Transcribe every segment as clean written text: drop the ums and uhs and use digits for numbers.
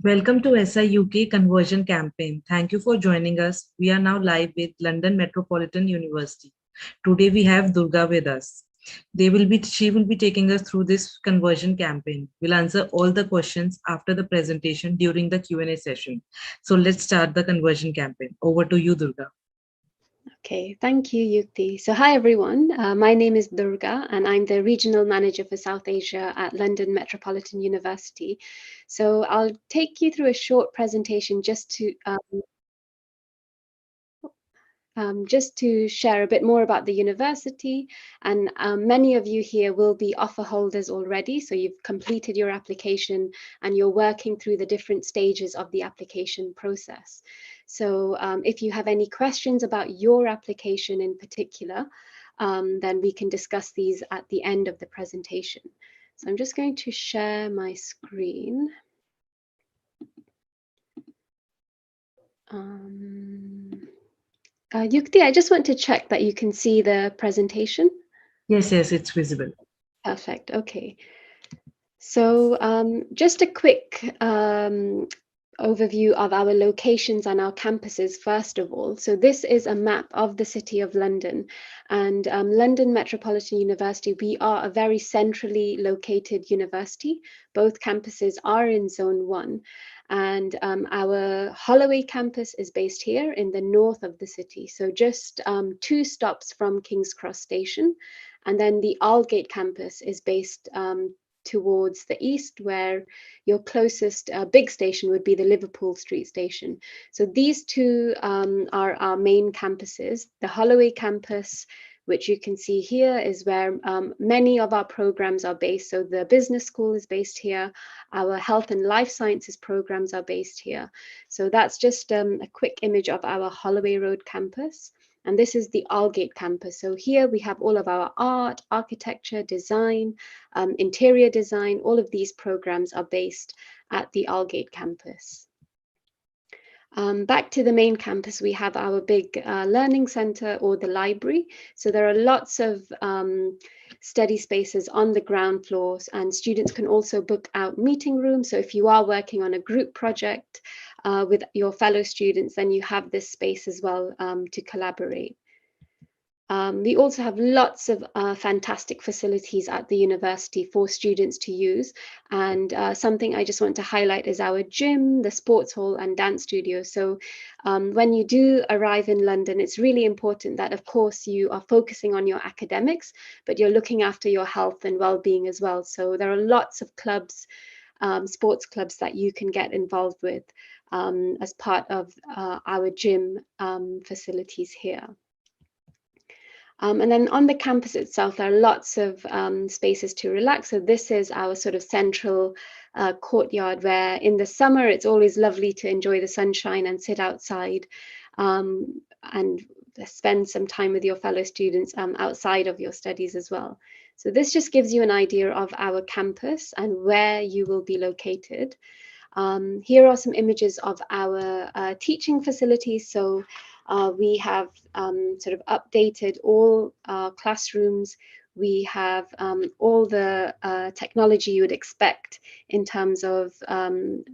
Welcome to SI UK Conversion Campaign. Thank you for joining us. We are now live with London Metropolitan University. Today we have Durga with us. She will be taking us through this conversion campaign. We'll answer all the questions after the presentation during the Q&A session. So let's start the conversion campaign. Over to you, Durga. Okay, thank you, Yukti. So hi, everyone. My name is Durga, and I'm the Regional Manager for South Asia at London Metropolitan University. So I'll take you through a short presentation just to share a bit more about the university. And many of you here will be offer holders already. So you've completed your application and you're working through the different stages of the application process. So if you have any questions about your application in particular, then we can discuss these at the end of the presentation. So I'm just going to share my screen. Yukti, I just want to check that you can see the presentation. Yes, it's visible. Perfect. Okay. So just a quick overview of our locations and our campuses, first of all. So this is a map of the City of London, and London Metropolitan University, we are a very centrally located university. Both campuses are in Zone 1. And our Holloway campus is based here in the north of the city, so just 2 stops from King's Cross Station. And then the Aldgate campus is based towards the east, where your closest big station would be the Liverpool Street Station. So these 2 are our main campuses. The Holloway campus, which you can see here, is where many of our programs are based. So the business school is based here. Our health and life sciences programs are based here. So that's just a quick image of our Holloway Road campus. And this is the Aldgate campus. So here we have all of our art, architecture, design, interior design. All of these programs are based at the Aldgate campus. Back to the main campus, we have our big learning center, or the library. So there are lots of study spaces on the ground floors, and students can also book out meeting rooms. So if you are working on a group project with your fellow students, then you have this space as well to collaborate. We also have lots of fantastic facilities at the university for students to use. And something I just want to highlight is our gym, the sports hall, and dance studio. So when you do arrive in London, it's really important that, of course, you are focusing on your academics, but you're looking after your health and well-being as well. So there are lots of clubs, sports clubs that you can get involved with as part of our gym facilities here. And then on the campus itself, there are lots of spaces to relax. So this is our sort of central courtyard, where in the summer, it's always lovely to enjoy the sunshine and sit outside and spend some time with your fellow students outside of your studies as well. So this just gives you an idea of our campus and where you will be located. Here are some images of our teaching facilities. So we have sort of updated all our classrooms. We have all the technology you would expect in terms of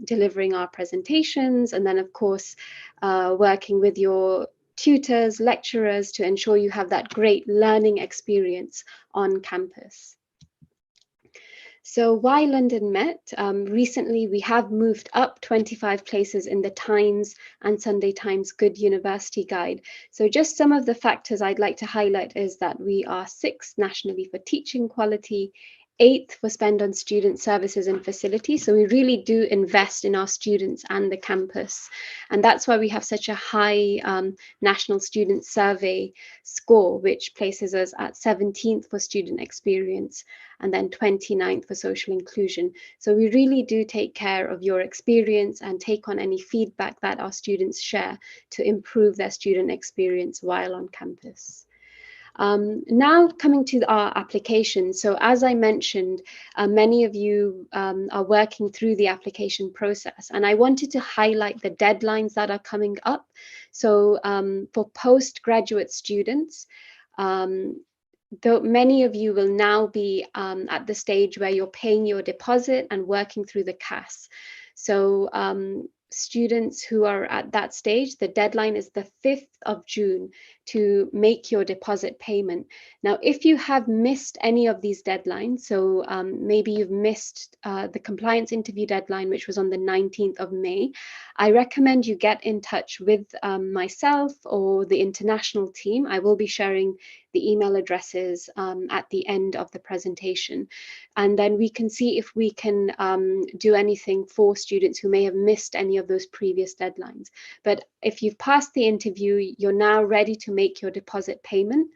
delivering our presentations, and then, of course, working with your tutors, lecturers, to ensure you have that great learning experience on campus. So why London Met? Recently, we have moved up 25 places in the Times and Sunday Times Good University Guide. So just some of the factors I'd like to highlight is that we are 6th nationally for teaching quality, 1/8 was spent on student services and facilities. So we really do invest in our students and the campus. And that's why we have such a high national student survey score, which places us at 17th for student experience and then 29th for social inclusion. So we really do take care of your experience and take on any feedback that our students share to improve their student experience while on campus. Now coming to our application. So as I mentioned, many of you are working through the application process, and I wanted to highlight the deadlines that are coming up. So for postgraduate students, though many of you will now be at the stage where you're paying your deposit and working through the CAS. So students who are at that stage, the deadline is the 5th of June to make your deposit payment. Now, if you have missed any of these deadlines, so maybe you've missed the compliance interview deadline, which was on the 19th of May, I recommend you get in touch with myself or the international team. I will be sharing the email addresses at the end of the presentation. And then we can see if we can do anything for students who may have missed any of those previous deadlines. But if you've passed the interview, you're now ready to make your deposit payment.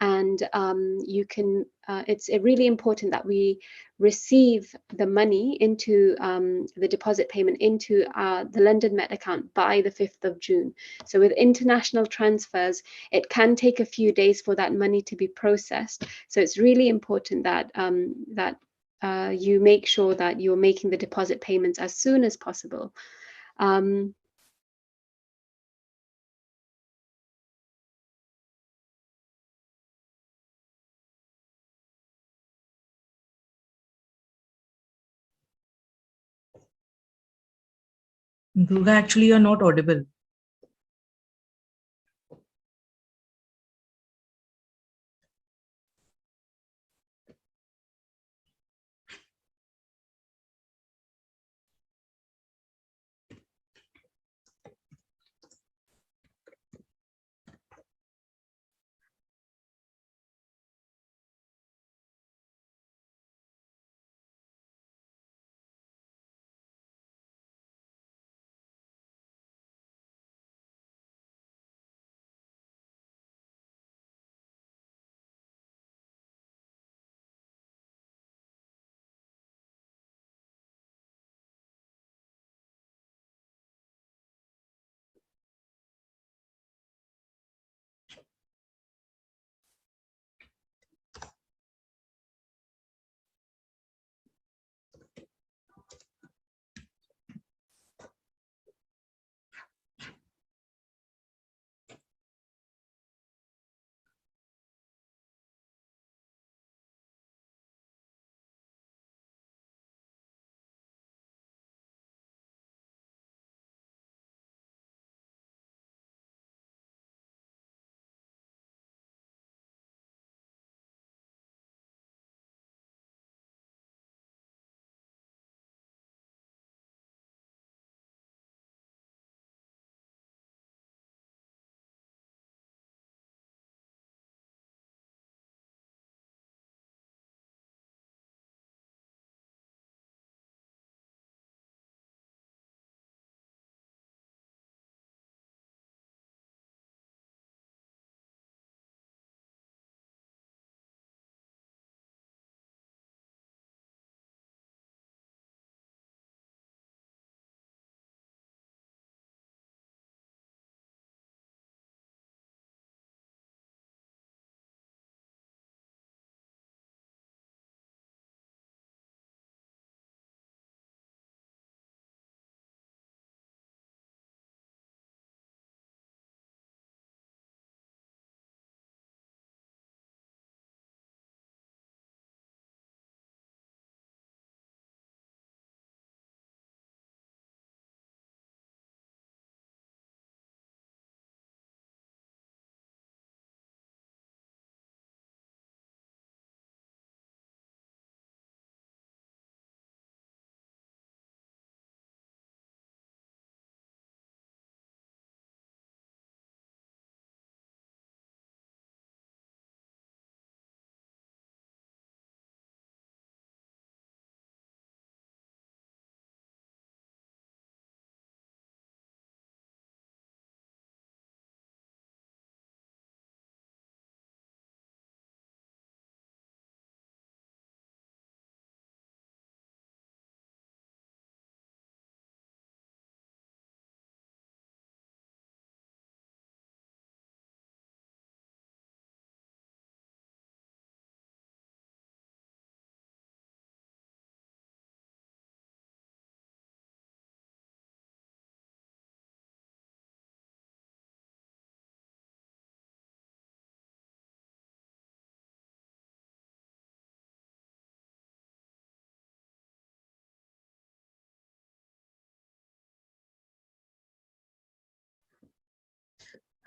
And you can, it's really important that we receive the money into the deposit payment into the London Met account by the 5th of June. So with international transfers, it can take a few days for that money to be processed. So it's really important that you make sure that you're making the deposit payments as soon as possible. Durga, actually, you're not audible.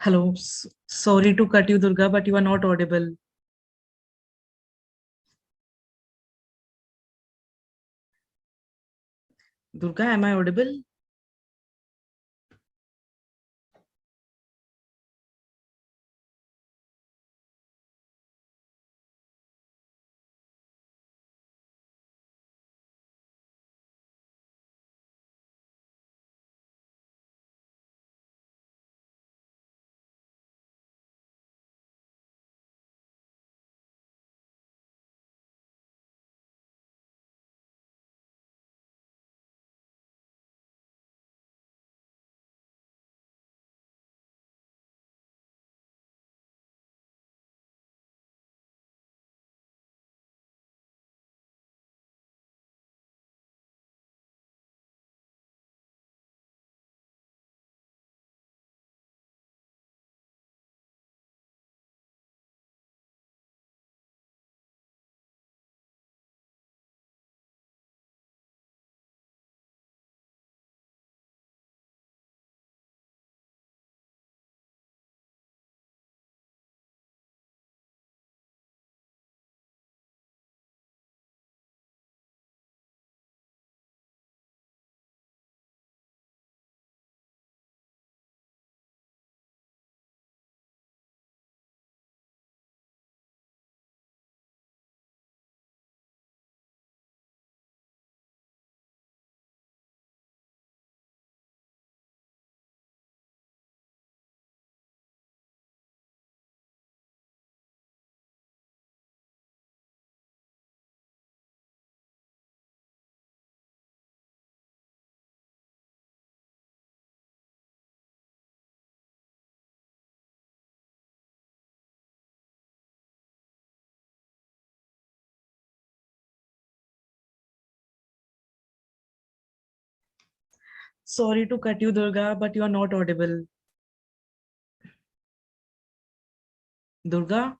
Hello. Sorry to cut you, Durga, but you are not audible. Durga, am I audible? Sorry to cut you, Durga, but you are not audible. Durga?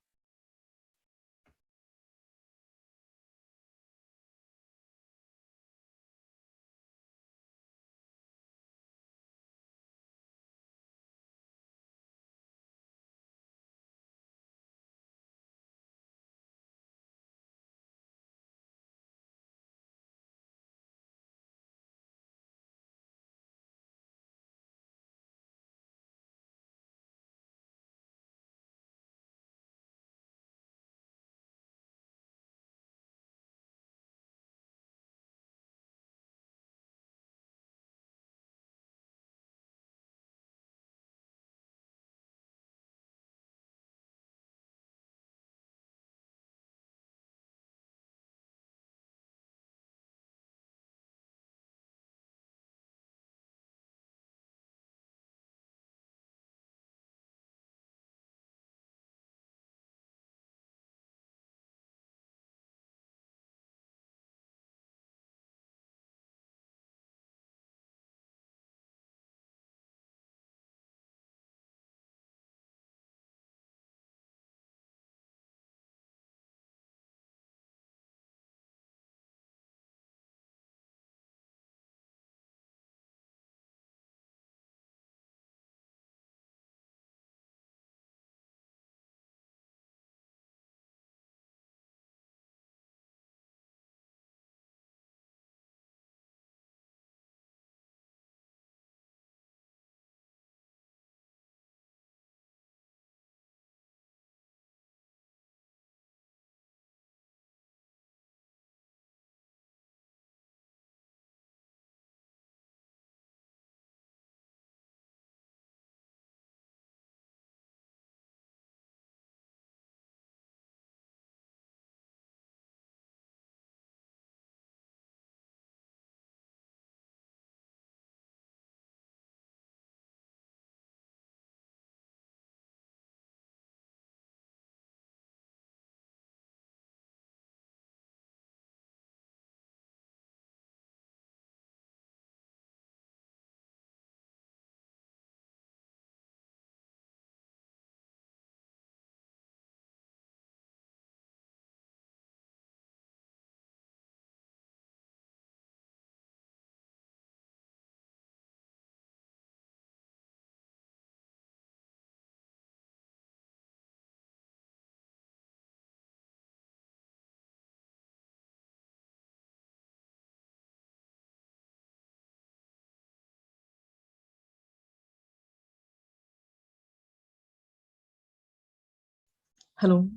Hello.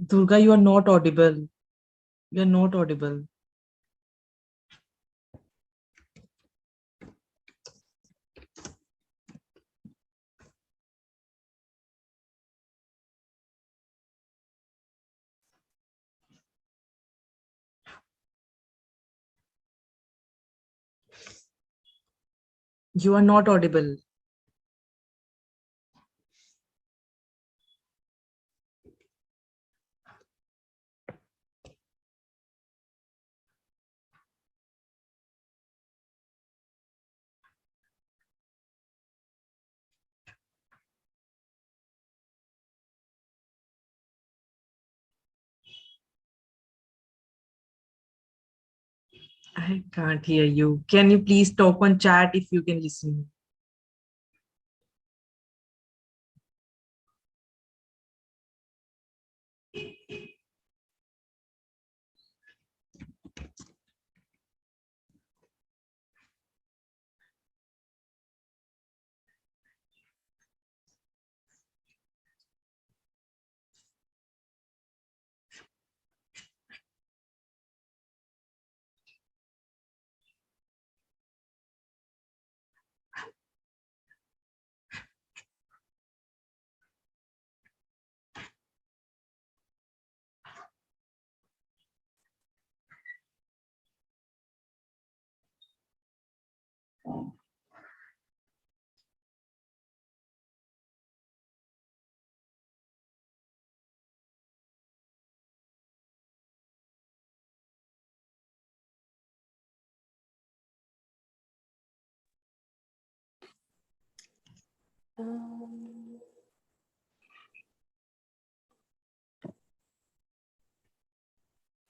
Durga, you are not audible. You are not audible. You are not audible. I can't hear you. Can you please talk on chat if you can listen?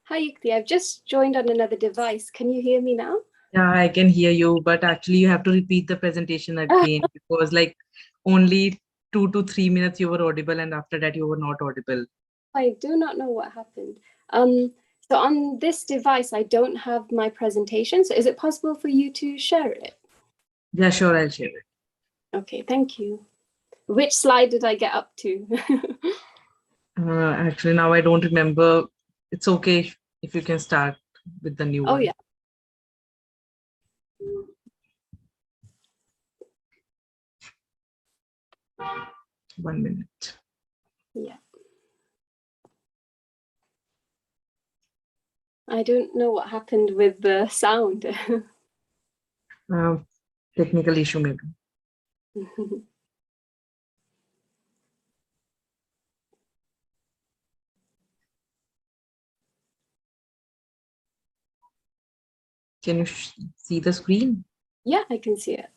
Hi, Yukti. I've just joined on another device. Can you hear me now? Yeah, I can hear you, but actually you have to repeat the presentation again because like only 2 to 3 minutes you were audible and after that you were not audible. I do not know what happened. So on this device, I don't have my presentation. So is it possible for you to share it? Yeah, sure, I'll share it. Okay, thank you. Which slide did I get up to? Actually, now I don't remember. It's okay if you can start with the new Oh, one. yeah. 1 minute. Yeah. I don't know what happened with the sound. Technical issue maybe. Can you see the screen? Yeah, I can see it.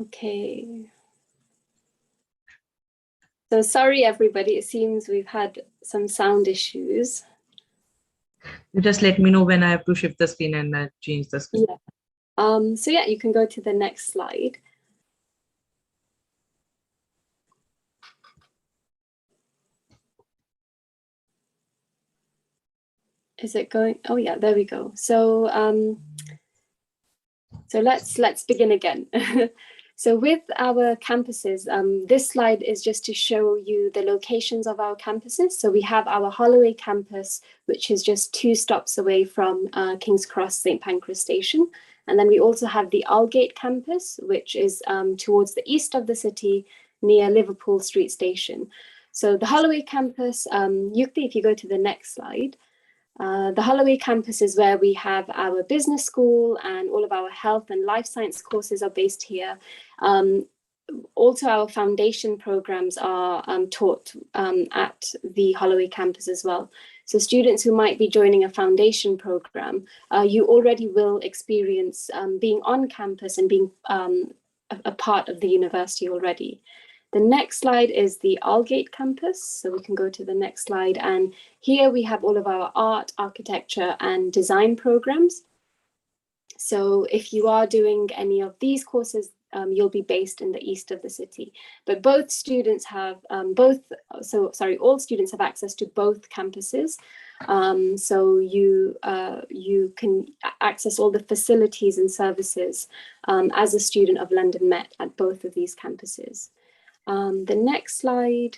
Okay. So sorry, everybody. It seems we've had some sound issues. You just let me know when I have to shift the screen and change the screen. Yeah. So yeah, you can go to the next slide. Is it going? Oh yeah, there we go. So let's begin again. So with our campuses, this slide is just to show you the locations of our campuses. So we have our Holloway campus, which is just 2 stops away from King's Cross St. Pancras Station. And then we also have the Aldgate campus, which is towards the east of the city near Liverpool Street Station. So the Holloway campus, Yukti, if you go to the next slide, the Holloway campus is where we have our business school and all of our health and life science courses are based here. Also, our foundation programs are taught at the Holloway campus as well. So students who might be joining a foundation program, you already will experience being on campus and being a part of the university already. The next slide is the Aldgate campus. So we can go to the next slide. And here we have all of our art, architecture, and design programs. So if you are doing any of these courses, you'll be based in the east of the city. But both students have all students have access to both campuses. So you can access all the facilities and services as a student of London Met at both of these campuses. The next slide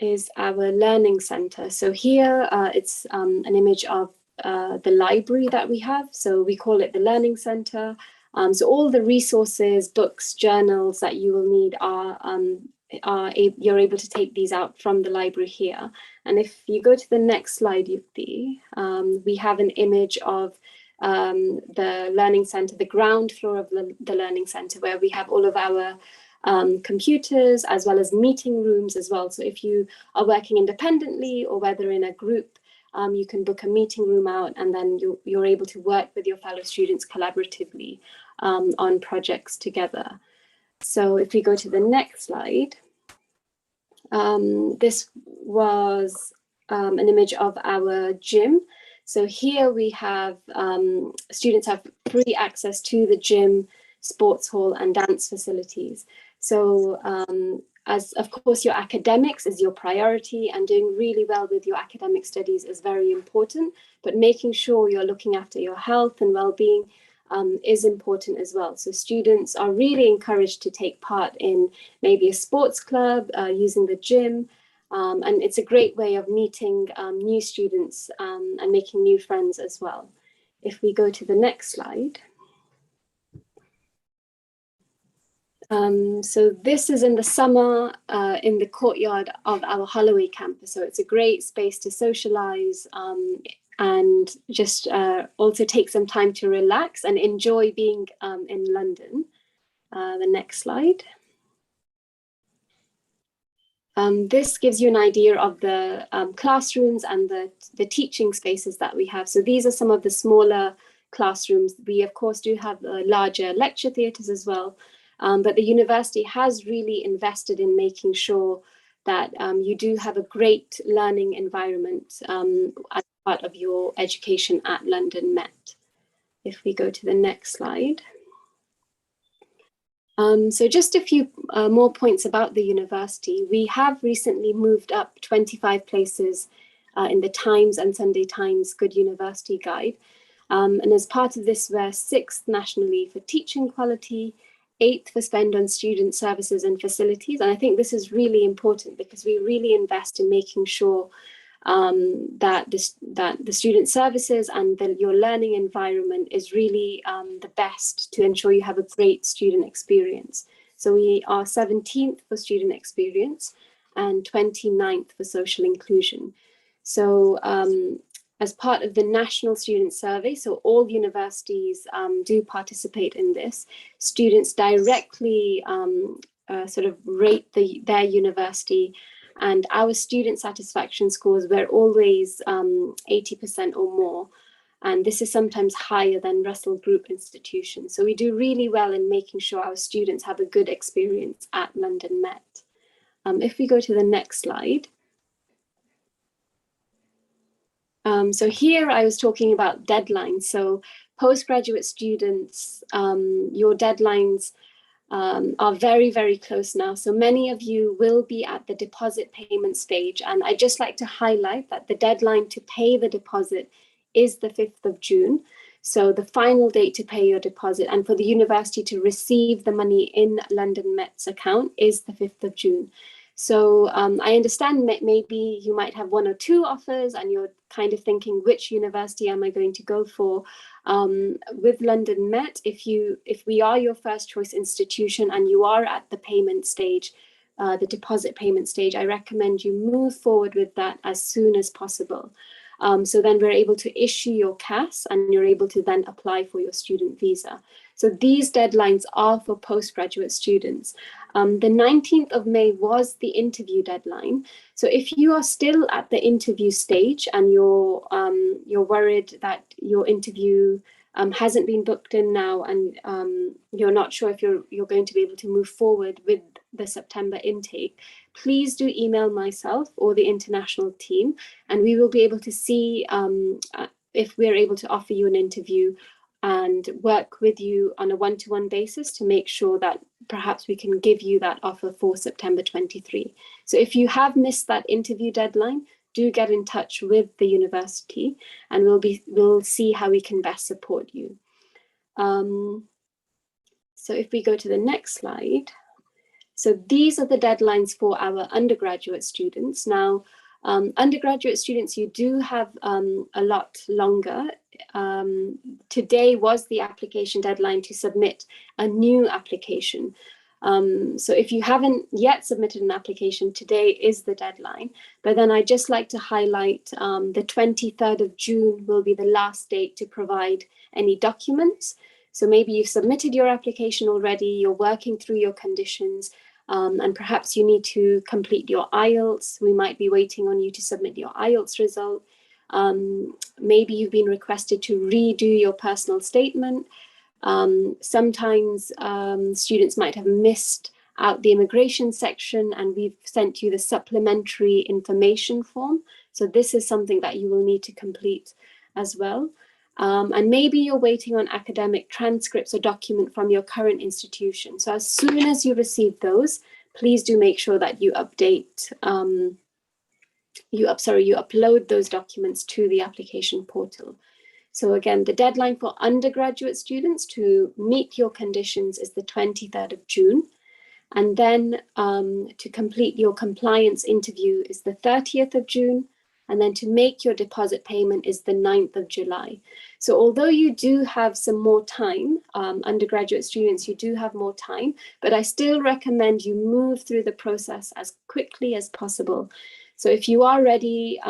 is our learning center. So here it's an image of the library that we have. So we call it the learning center. So all the resources, books, journals that you will need you're able to take these out from the library here. And if you go to the next slide, Yukti, we have an image of the learning center, the ground floor of the learning center, where we have all of our computers as well as meeting rooms as well. So if you are working independently or whether in a group, you can book a meeting room out, and then you're able to work with your fellow students collaboratively on projects together. So if we go to the next slide, this was an image of our gym. So here we have students have free access to the gym, sports hall and dance facilities. So as of course your academics is your priority, and doing really well with your academic studies is very important, but making sure you're looking after your health and well-being is important as well. So students are really encouraged to take part in maybe a sports club, using the gym, and it's a great way of meeting new students and making new friends as well. If we go to the next slide. So this is in the summer in the courtyard of our Holloway campus. So it's a great space to socialize and just also take some time to relax and enjoy being in London. The next slide. This gives you an idea of the classrooms and the teaching spaces that we have. So these are some of the smaller classrooms. We of course do have larger lecture theatres as well. But the university has really invested in making sure that you do have a great learning environment as part of your education at London Met. If we go to the next slide. So just a few more points about the university. We have recently moved up 25 places in the Times and Sunday Times Good University Guide. And as part of this, we're 6th nationally for teaching quality, 8th for spend on student services and facilities. And I think this is really important because we really invest in making sure that the student services and your learning environment is really the best to ensure you have a great student experience. So we are 17th for student experience and 29th for social inclusion. So as part of the National Student Survey, so all universities do participate in this. Students directly sort of rate their university, and our student satisfaction scores were always 80% or more. And this is sometimes higher than Russell Group institutions. So we do really well in making sure our students have a good experience at London Met. If we go to the next slide. So here I was talking about deadlines. So postgraduate students, your deadlines are very, very close now. So many of you will be at the deposit payment stage. And I'd just like to highlight that the deadline to pay the deposit is the 5th of June. So the final date to pay your deposit and for the university to receive the money in London Met's account is the 5th of June. So I understand maybe you might have 1 or 2 offers and you're kind of thinking, which university am I going to go for? With London Met, if we are your first choice institution and you are at the payment stage, the deposit payment stage, I recommend you move forward with that as soon as possible. So then we're able to issue your CAS and you're able to then apply for your student visa. So these deadlines are for postgraduate students. The 19th of May was the interview deadline. So if you are still at the interview stage and you're worried that your interview hasn't been booked in now and you're not sure if you're going to be able to move forward with the September intake, please do email myself or the international team and we will be able to see if we're able to offer you an interview and work with you on a one-to-one basis to make sure that perhaps we can give you that offer for September 23. So if you have missed that interview deadline, do get in touch with the university and we'll see how we can best support you. So if we go to the next slide. So these are the deadlines for our undergraduate students. Now, undergraduate students, you do have a lot longer. Today was the application deadline to submit a new application. So if you haven't yet submitted an application, today is the deadline. But then I'd just like to highlight the 23rd of June will be the last date to provide any documents. So maybe you've submitted your application already, you're working through your conditions, and perhaps you need to complete your IELTS. We might be waiting on you to submit your IELTS result. Maybe you've been requested to redo your personal statement. Sometimes students might have missed out the immigration section and we've sent you the supplementary information form. So this is something that you will need to complete as well. And maybe you're waiting on academic transcripts or document from your current institution. So as soon as you receive those, please do make sure that you update, you upload those documents to the application portal. So again, the deadline for undergraduate students to meet your conditions is the 23rd of June. And then to complete your compliance interview is the 30th of June. And then to make your deposit payment is the 9th of July. So although you do have some more time, undergraduate students, you do have more time, but I still recommend you move through the process as quickly as possible. So if you are ready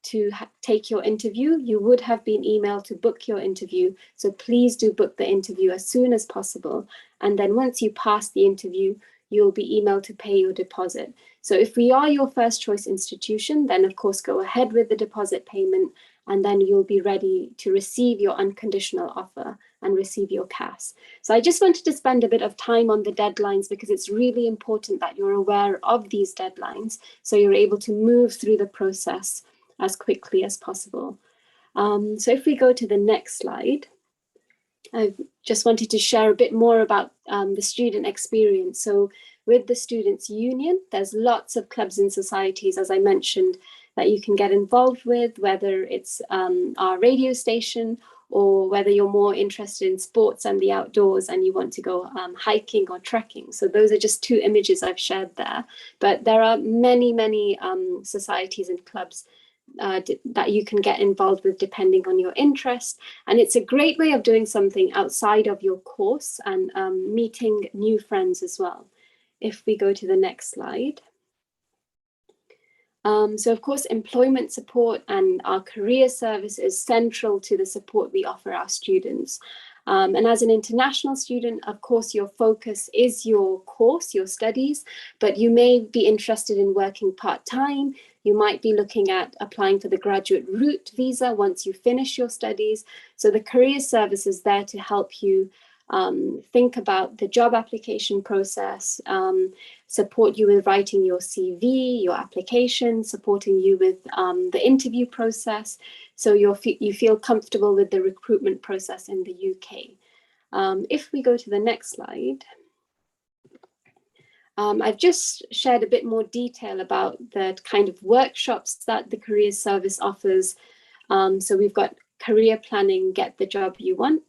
to take your interview, you would have been emailed to book your interview. So please do book the interview as soon as possible. And then once you pass the interview, you'll be emailed to pay your deposit. So if we are your first choice institution, then of course go ahead with the deposit payment and then you'll be ready to receive your unconditional offer and receive your CAS. So I just wanted to spend a bit of time on the deadlines because it's really important that you're aware of these deadlines so you're able to move through the process as quickly as possible. So if we go to the next slide, I just wanted to share a bit more about the student experience. So with the Students' Union, there's lots of clubs and societies, as I mentioned, that you can get involved with, whether it's our radio station or whether you're more interested in sports and the outdoors and you want to go hiking or trekking. So those are just two images I've shared there. But there are many, many societies and clubs that you can get involved with depending on your interest. And it's a great way of doing something outside of your course and meeting new friends as well. If we go to the next slide. So of course, employment support and our career service is central to the support we offer our students. And as an international student, of course, your focus is your course, your studies, but you may be interested in working part-time. You might be looking at applying for the graduate route visa once you finish your studies. So the career service is there to help you think about the job application process, support you with writing your CV, your application, supporting you with the interview process, so you feel comfortable with the recruitment process in the UK. If we go to the next slide, I've just shared a bit more detail about the kind of workshops that the career service offers. So we've got career planning, get the job you want,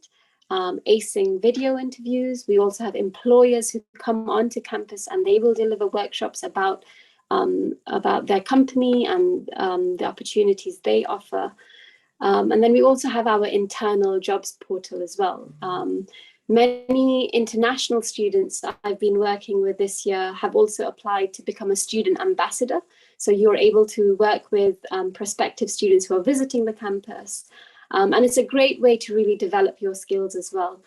acing video interviews. We also have employers who come onto campus and they will deliver workshops about their company and the opportunities they offer. And then we also have our internal jobs portal as well. Many international students I've been working with this year have also applied to become a student ambassador. So you're able to work with prospective students who are visiting the campus. And it's a great way to really develop your skills as well.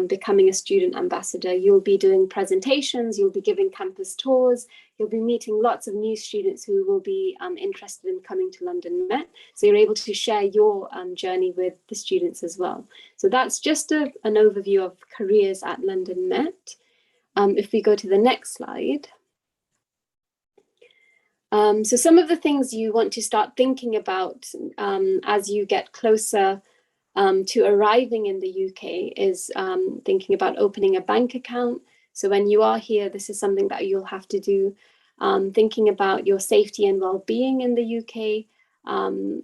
Becoming a student ambassador, you'll be doing presentations, you'll be giving campus tours, you'll be meeting lots of new students who will be interested in coming to London Met. So you're able to share your journey with the students as well. So that's just an overview of careers at London Met. If we go to the next slide. So some of the things you want to start thinking about as you get closer to arriving in the UK is thinking about opening a bank account. So when you are here, this is something that you'll have to do. Thinking about your safety and well-being in the UK.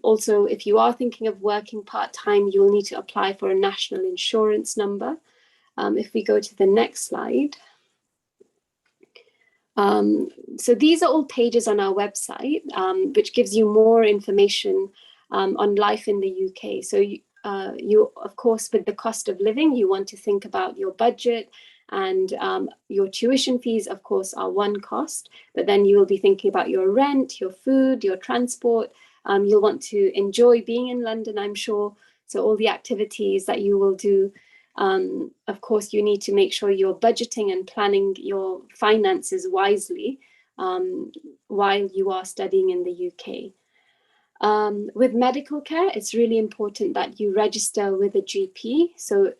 Also, if you are thinking of working part-time, you will need to apply for a national insurance number. If we go to the next slide. So these are all pages on our website, which gives you more information on life in the UK. So you, of course, with the cost of living, you want to think about your budget, and your tuition fees, of course, are one cost, but then you will be thinking about your rent, your food, your transport. You'll want to enjoy being in London, I'm sure. So all the activities that you will do. Of course, you need to make sure you're budgeting and planning your finances wisely while you are studying in the UK. With medical care, it's really important that you register with a GP. So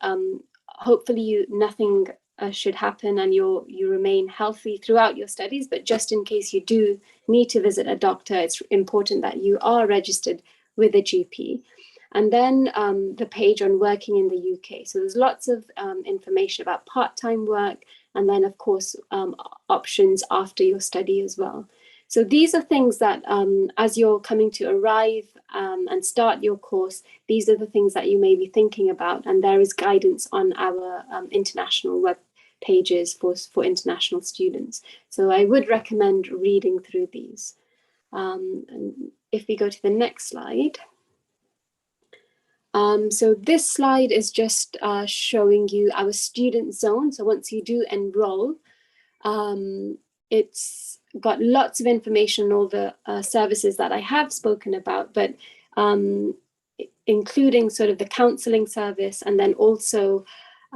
hopefully nothing should happen and you remain healthy throughout your studies, but just in case you do need to visit a doctor, it's important that you are registered with a GP. And then the page on working in the UK. So there's lots of information about part-time work, and then of course options after your study as well. So these are things that as you're coming to arrive and start your course, these are the things that you may be thinking about, and there is guidance on our international web pages for international students. So I would recommend reading through these. And if we go to the next slide. So this slide is just showing you our student zone. So once you do enroll, it's got lots of information on all the services that I have spoken about, but including sort of the counselling service, and then also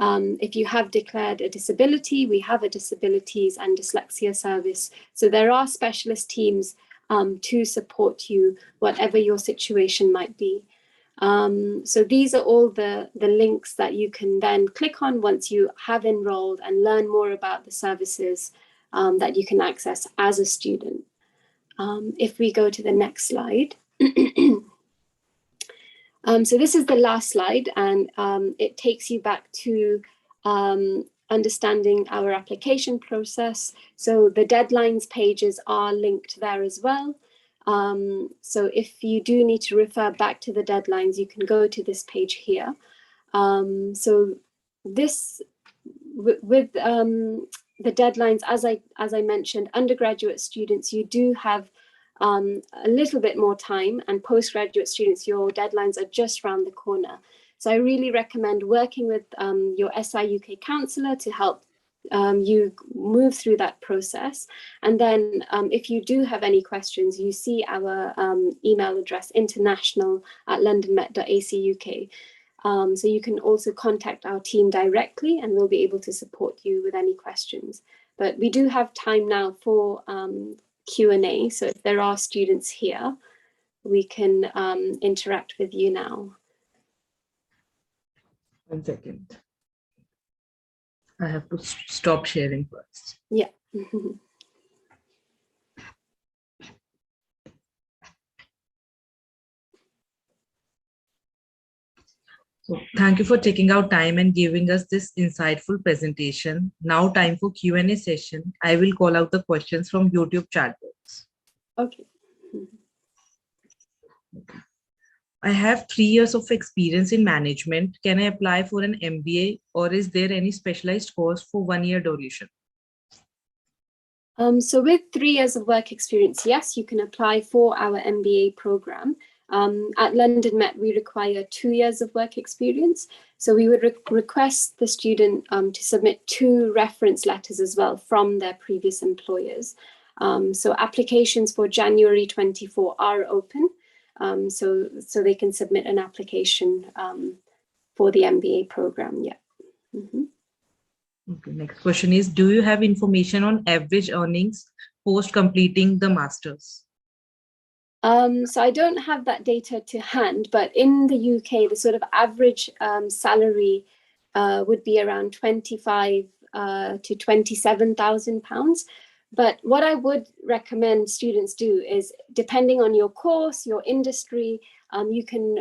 if you have declared a disability, we have a disabilities and dyslexia service. So there are specialist teams to support you, whatever your situation might be. So these are all the links that you can then click on once you have enrolled and learn more about the services that you can access as a student. If we go to the next slide. So this is the last slide, and it takes you back to understanding our application process. So the deadlines pages are linked there as well. So if you do need to refer back to the deadlines, you can go to this page here. So this, with the deadlines, as I mentioned, undergraduate students, you do have a little bit more time, and postgraduate students, your deadlines are just around the corner. So I really recommend working with your SI UK counsellor to help you move through that process. And then if you do have any questions, you see our email address, international@londonmet.ac.uk. So you can also contact our team directly, and we'll be able to support you with any questions. But we do have time now for Q&A. So if there are students here, we can interact with you now. 1 second. I have to stop sharing first. Yeah. So thank you for taking out time and giving us this insightful presentation. Now time for Q&A session. I will call out the questions from YouTube chat box. Okay. I have 3 years of experience in management. Can I apply for an MBA, or is there any specialized course for 1 year duration? So with 3 years of work experience, yes, you can apply for our MBA program. At London Met, we require 2 years of work experience. So we would request the student to submit 2 reference letters as well from their previous employers. So applications for January 24 are open. So they can submit an application for the MBA program, yeah. Okay, next question is, do you have information on average earnings post completing the master's? So I don't have that data to hand, but in the UK, the sort of average salary would be around £25,000 to £27,000. But what I would recommend students do is, depending on your course, your industry, you can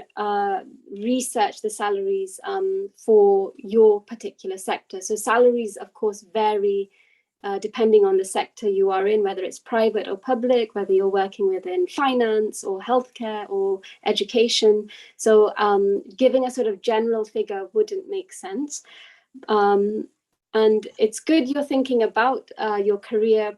research the salaries for your particular sector. So salaries, of course, vary depending on the sector you are in, whether it's private or public, whether you're working within finance or healthcare or education. So giving a sort of general figure wouldn't make sense. And it's good you're thinking about your career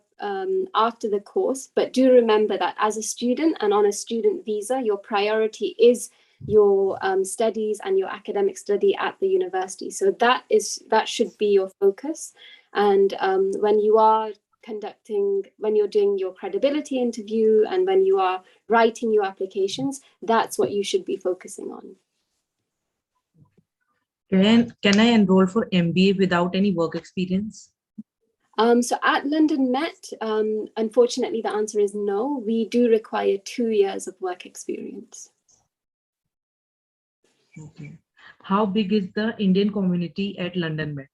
after the course, but do remember that as a student and on a student visa, your priority is your studies and your academic study at the university. So that should be your focus. And when you're doing your credibility interview and when you are writing your applications, that's what you should be focusing on. Can I enroll for MBA without any work experience? So at London Met, unfortunately, the answer is no. We do require 2 years of work experience. Okay. How big is the Indian community at London Met?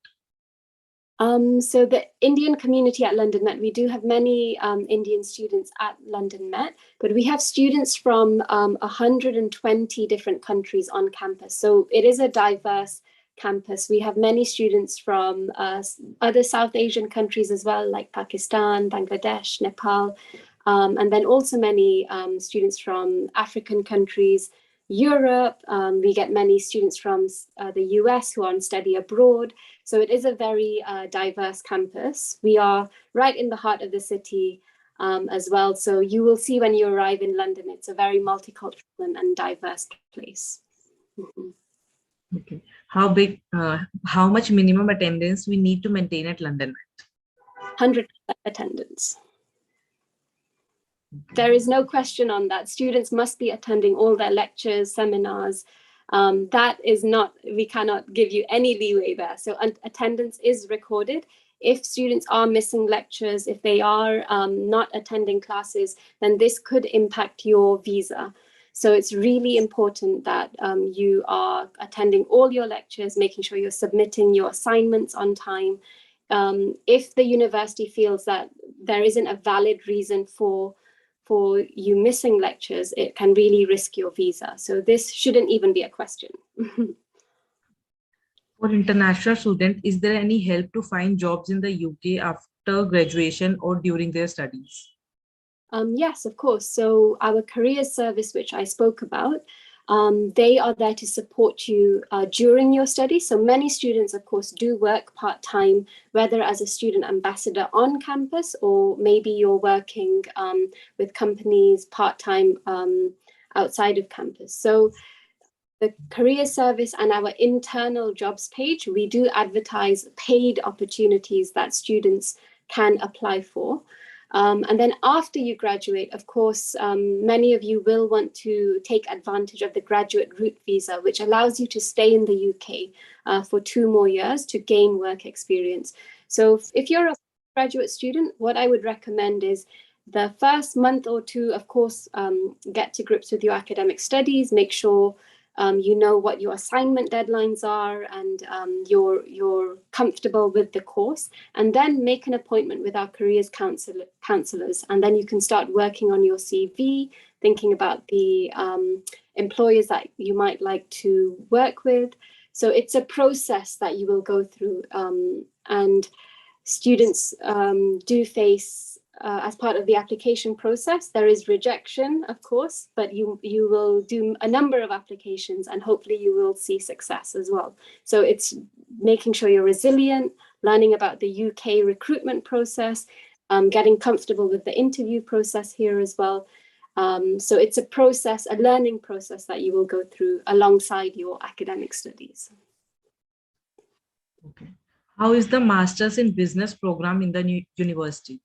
So the Indian community at London Met, we do have many Indian students at London Met, but we have students from 120 different countries on campus. So it is a diverse campus. We have many students from other South Asian countries as well, like Pakistan, Bangladesh, Nepal, and then also many students from African countries, Europe. We get many students from the US who are on study abroad. So it is a very diverse campus. We are right in the heart of the city as well. So you will see when you arrive in London, it's a very multicultural and diverse place. Mm-hmm. Okay. How much minimum attendance we need to maintain at London Met? 100% attendance. Okay. There is no question on that. Students must be attending all their lectures, seminars. That is not, we cannot give you any leeway there. So attendance is recorded. If students are missing lectures, if they are not attending classes, then this could impact your visa. So it's really important that you are attending all your lectures, making sure you're submitting your assignments on time. If the university feels that there isn't a valid reason for you missing lectures, it can really risk your visa. So this shouldn't even be a question. For international students, is there any help to find jobs in the UK after graduation or during their studies? Yes, of course. So our careers service, which I spoke about, they are there to support you during your studies. So many students, of course, do work part-time, whether as a student ambassador on campus, or maybe you're working with companies part-time outside of campus. So the career service and our internal jobs page, we do advertise paid opportunities that students can apply for. And then after you graduate, of course, many of you will want to take advantage of the graduate route visa, which allows you to stay in the UK for 2 more years to gain work experience. So if you're a graduate student, what I would recommend is the first month or 2, of course, get to grips with your academic studies, make sure you know what your assignment deadlines are and you're comfortable with the course, and then make an appointment with our careers counselors, and then you can start working on your CV, thinking about the employers that you might like to work with. So it's a process that you will go through, and students do face as part of the application process, there is rejection, of course, but you will do a number of applications and hopefully you will see success as well. So it's making sure you're resilient, learning about the UK recruitment process, getting comfortable with the interview process here as well. So it's a process, a learning process that you will go through alongside your academic studies. Okay. How is the Masters in Business program in the new university?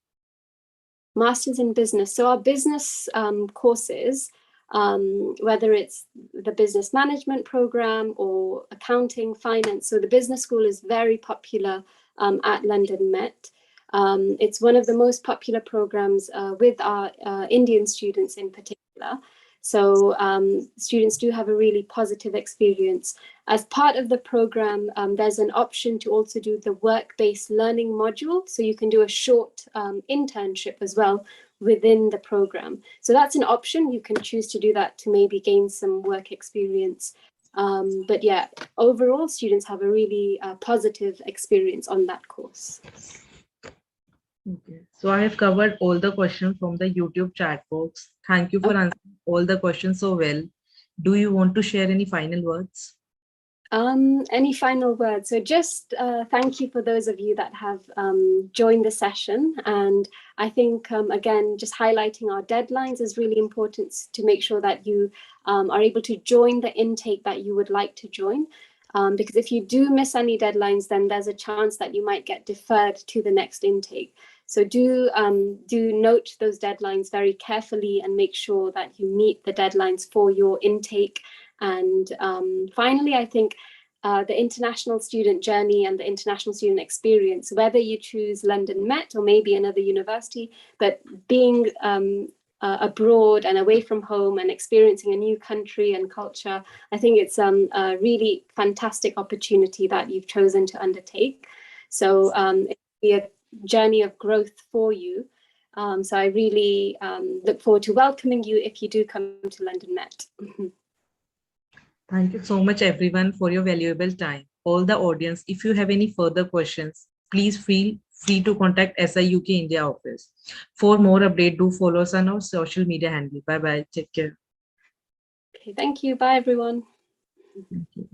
Masters in Business. So our business courses, whether it's the business management program or accounting, finance. So the business school is very popular at London Met. It's one of the most popular programs with our Indian students in particular. So students do have a really positive experience. As part of the program, there's an option to also do the work-based learning module. So you can do a short internship as well within the program. So that's an option. You can choose to do that to maybe gain some work experience. But yeah, overall, students have a really positive experience on that course. Okay. So I have covered all the questions from the YouTube chat box. Thank you for answering all the questions so well. Do you want to share any final words? Any final words? So just thank you for those of you that have joined the session. And I think, again, just highlighting our deadlines is really important to make sure that you are able to join the intake that you would like to join. Because if you do miss any deadlines, then there's a chance that you might get deferred to the next intake. So do note those deadlines very carefully and make sure that you meet the deadlines for your intake. And finally, I think the international student journey and the international student experience, whether you choose London Met or maybe another university, but being abroad and away from home and experiencing a new country and culture, I think it's a really fantastic opportunity that you've chosen to undertake. So it'll be a journey of growth for you. So I really look forward to welcoming you if you do come to London Met. Thank you so much, everyone, for your valuable time. All the audience, if you have any further questions, please feel free to contact SI UK India office. For more update, do follow us on our social media handle. Bye bye. Take care. Okay, thank you. Bye, everyone. Thank you.